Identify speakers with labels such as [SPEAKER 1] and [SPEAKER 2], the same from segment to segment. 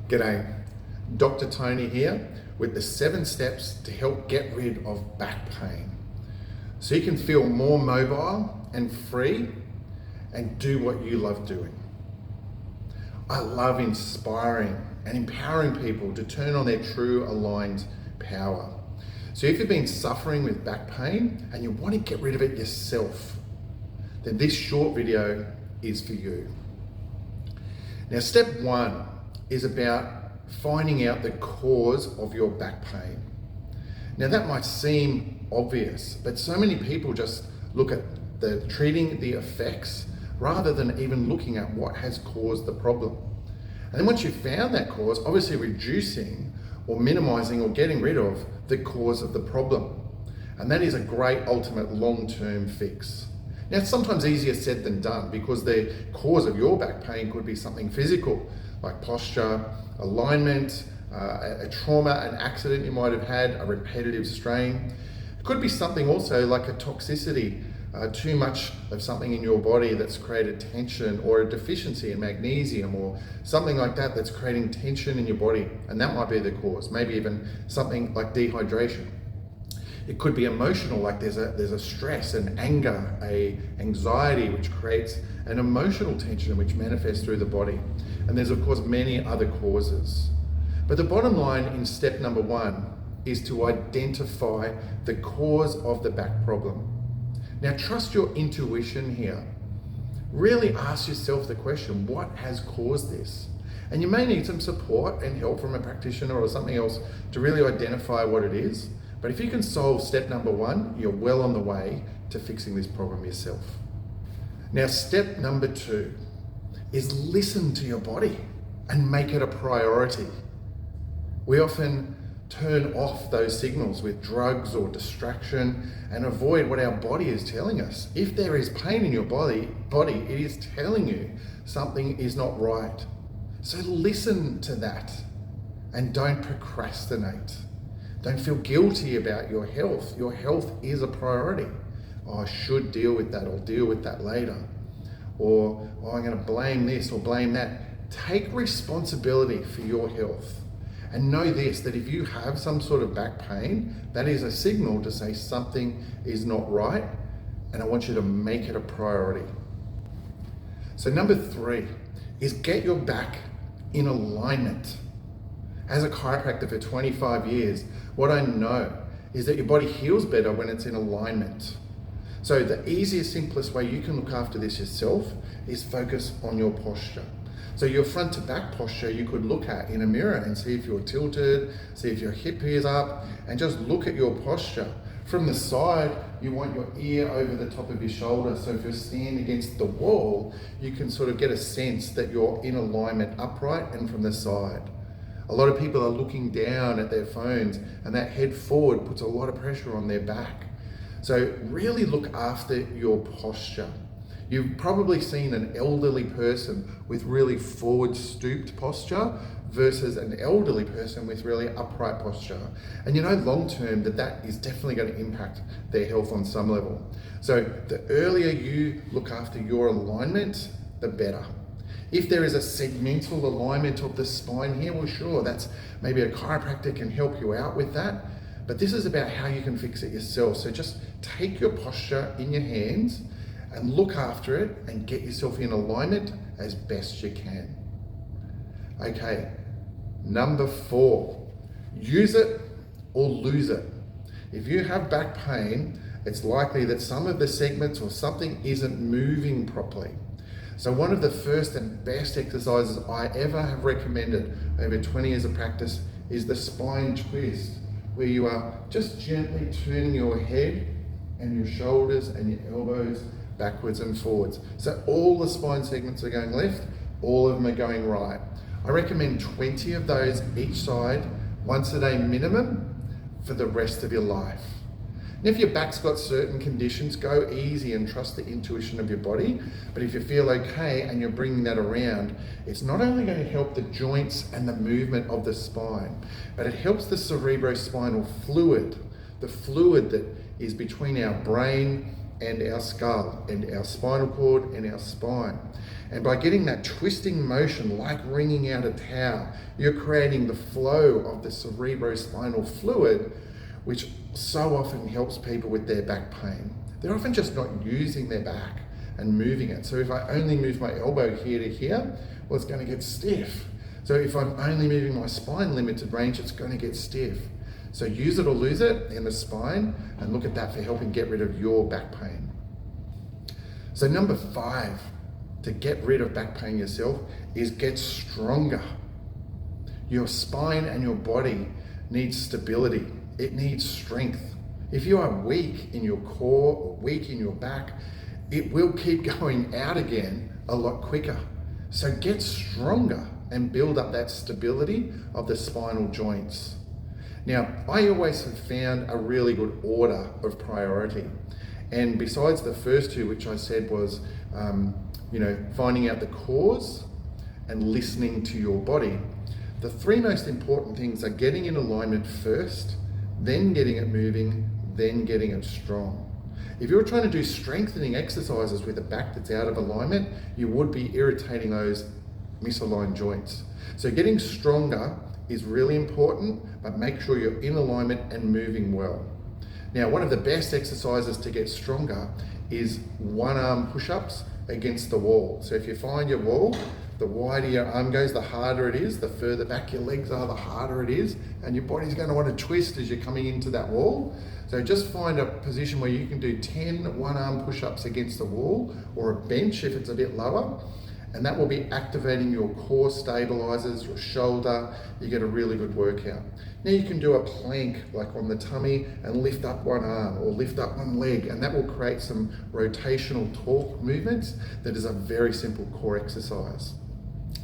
[SPEAKER 1] G'day, Dr. Tony here with the 7 steps to help get rid of back pain so you can feel more mobile and free and do what you love doing. I love inspiring and empowering people to turn on their true aligned power. So if you've been suffering with back pain and you want to get rid of it yourself, then this short video is for you. Now, step 1 is about finding out the cause of your back pain. Now that might seem obvious, but so many people just look at treating the effects rather than even looking at what has caused the problem. And then once you've found that cause, obviously reducing or minimizing or getting rid of the cause of the problem. And that is a great ultimate long-term fix. Now, it's sometimes easier said than done because the cause of your back pain could be something physical, like posture, alignment, a trauma, an accident you might have had, a repetitive strain. It could be something also like a toxicity, too much of something in your body that's created tension, or a deficiency in magnesium or something like that that's creating tension in your body. And that might be the cause, maybe even something like dehydration. It could be emotional, like there's a stress, an anger, a anxiety, which creates an emotional tension which manifests through the body. And there's of course many other causes. But the bottom line in step number 1 is to identify the cause of the back problem. Now trust your intuition here. Really ask yourself the question, what has caused this? And you may need some support and help from a practitioner or something else to really identify what it is. But if you can solve step number 1, you're well on the way to fixing this problem yourself. Now, step number 2 is listen to your body and make it a priority. We often turn off those signals with drugs or distraction and avoid what our body is telling us. If there is pain in your body, it is telling you something is not right. So listen to that and don't procrastinate. Don't feel guilty about your health. Your health is a priority. Oh, I should deal with that. I'll deal with that later. Or, oh, I'm going to blame this or blame that. Take responsibility for your health. And know this, that if you have some sort of back pain, that is a signal to say something is not right, and I want you to make it a priority. So number 3 is get your back in alignment. As a chiropractor for 25 years, what I know is that your body heals better when it's in alignment. So the easiest, simplest way you can look after this yourself is focus on your posture. So your front to back posture you could look at in a mirror and see if you're tilted, see if your hip is up, and just look at your posture. From the side, you want your ear over the top of your shoulder. So if you're standing against the wall, you can sort of get a sense that you're in alignment upright and from the side. A lot of people are looking down at their phones, and that head forward puts a lot of pressure on their back. So really look after your posture. You've probably seen an elderly person with really forward stooped posture versus an elderly person with really upright posture. And you know long term that is definitely going to impact their health on some level. So the earlier you look after your alignment, the better. If there is a segmental alignment of the spine here, well sure, that's maybe a chiropractor can help you out with that. But this is about how you can fix it yourself. So just take your posture in your hands and look after it and get yourself in alignment as best you can. Okay, number 4, use it or lose it. If you have back pain, it's likely that some of the segments or something isn't moving properly. So one of the first and best exercises I ever have recommended over 20 years of practice is the spine twist, where you are just gently turning your head and your shoulders and your elbows backwards and forwards. So all the spine segments are going left, all of them are going right. I recommend 20 of those each side, once a day minimum, for the rest of your life. And if your back's got certain conditions, go easy and trust the intuition of your body. But if you feel okay and you're bringing that around, it's not only going to help the joints and the movement of the spine, but it helps the cerebrospinal fluid, the fluid that is between our brain and our skull and our spinal cord and our spine. And by getting that twisting motion like wringing out a towel, you're creating the flow of the cerebrospinal fluid, which so often helps people with their back pain. They're often just not using their back and moving it. So if I only move my elbow here to here, well, it's going to get stiff. So if I'm only moving my spine limited range, it's going to get stiff. So use it or lose it in the spine, and look at that for helping get rid of your back pain. So number 5, to get rid of back pain yourself, is get stronger. Your spine and your body needs stability. It needs strength. If you are weak in your core or weak in your back, it will keep going out again a lot quicker. So get stronger and build up that stability of the spinal joints. Now, I always have found a really good order of priority. And besides the first 2, which I said was, finding out the cause and listening to your body, the 3 most important things are getting in alignment first, then getting it moving, then getting it strong. If you're trying to do strengthening exercises with a back that's out of alignment, you would be irritating those misaligned joints. So getting stronger is really important, but make sure you're in alignment and moving well. Now, one of the best exercises to get stronger is one-arm push-ups against the wall. So if you find your wall, the wider your arm goes, the harder it is. The further back your legs are, the harder it is. And your body's going to want to twist as you're coming into that wall. So just find a position where you can do 10 one-arm push-ups against the wall, or a bench if it's a bit lower. And that will be activating your core stabilizers, your shoulder. You get a really good workout. Now you can do a plank like on the tummy and lift up one arm or lift up one leg, and that will create some rotational torque movements. That is a very simple core exercise.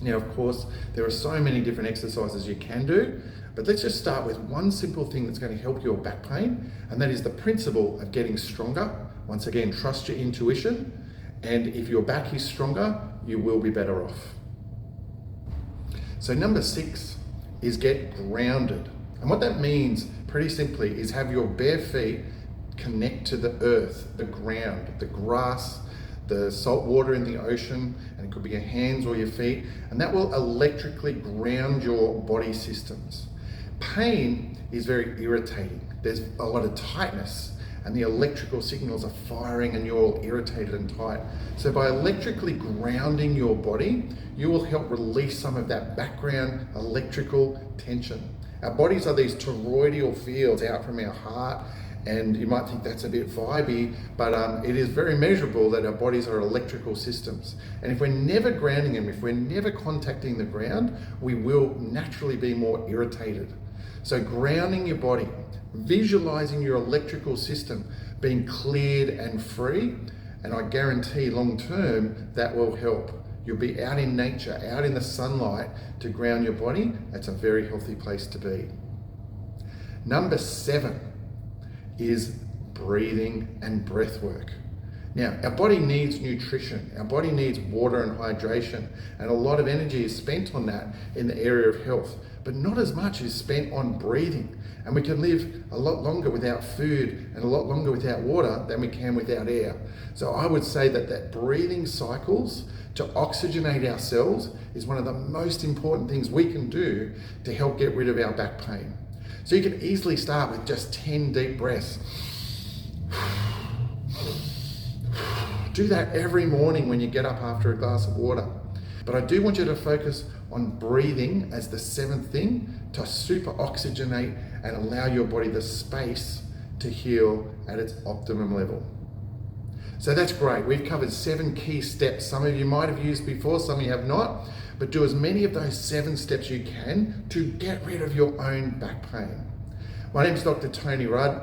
[SPEAKER 1] Now, of course, there are so many different exercises you can do, but let's just start with one simple thing that's going to help your back pain, and that is the principle of getting stronger. Once again, trust your intuition, and if your back is stronger, you will be better off. So number 6 is get grounded. And what that means, pretty simply, is have your bare feet connect to the earth, the ground, the grass, the salt water in the ocean, and it could be your hands or your feet, and that will electrically ground your body systems. Pain is very irritating. There's a lot of tightness, and the electrical signals are firing and you're all irritated and tight. So by electrically grounding your body, you will help release some of that background electrical tension. Our bodies are these toroidal fields out from our heart, and you might think that's a bit vibey, but it is very measurable that our bodies are electrical systems. And if we're never grounding them, if we're never contacting the ground, we will naturally be more irritated. So grounding your body, visualizing your electrical system being cleared and free, and I guarantee long term that will help. You'll be out in nature, out in the sunlight to ground your body. That's a very healthy place to be. Number 7 is breathing and breath work. Now, our body needs nutrition. Our body needs water and hydration, and a lot of energy is spent on that in the area of health, but not as much is spent on breathing. And we can live a lot longer without food and a lot longer without water than we can without air. So I would say that breathing cycles to oxygenate our cells is one of the most important things we can do to help get rid of our back pain. So you can easily start with just 10 deep breaths. Do that every morning when you get up after a glass of water. But I do want you to focus on breathing as the 7th thing to super oxygenate and allow your body the space to heal at its optimum level. So that's great. We've covered 7 key steps. Some of you might have used before, some of you have not, but do as many of those 7 steps you can to get rid of your own back pain. My name is Dr. Tony Rudd.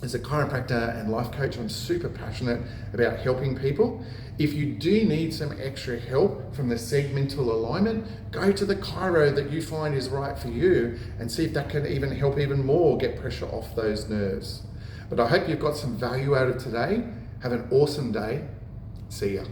[SPEAKER 1] As a chiropractor and life coach, I'm super passionate about helping people. If you do need some extra help from the segmental alignment, go to the chiro that you find is right for you and see if that can even help even more get pressure off those nerves. But I hope you've got some value out of today. Have an awesome day. See ya.